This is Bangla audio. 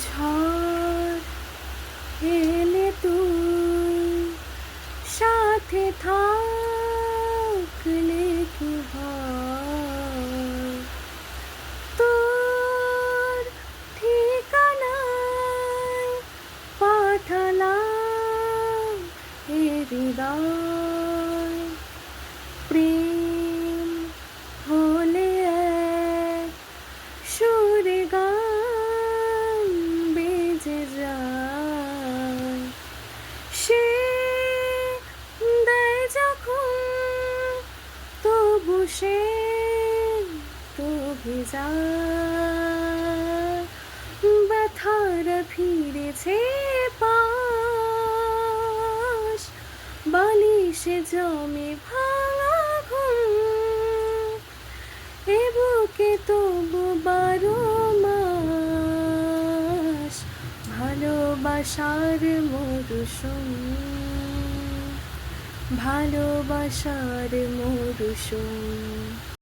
ঝড় এলে তুই সাথে থাকলে কি হয়, তোর ঠিকানায় পাঠালাম এ হৃদয়। প্রেম হলে এক সুরে গান বেজে যায়, সে দেয় যখন তবু সে তো ভেজায়। ব্যথার ফিরেছে পাশ, বালিশে জমে ভাঙা ঘুম, এ বুকে তবু 12 মাস ভালোবাসার মরশুম, ভালোবাসার মরশুম।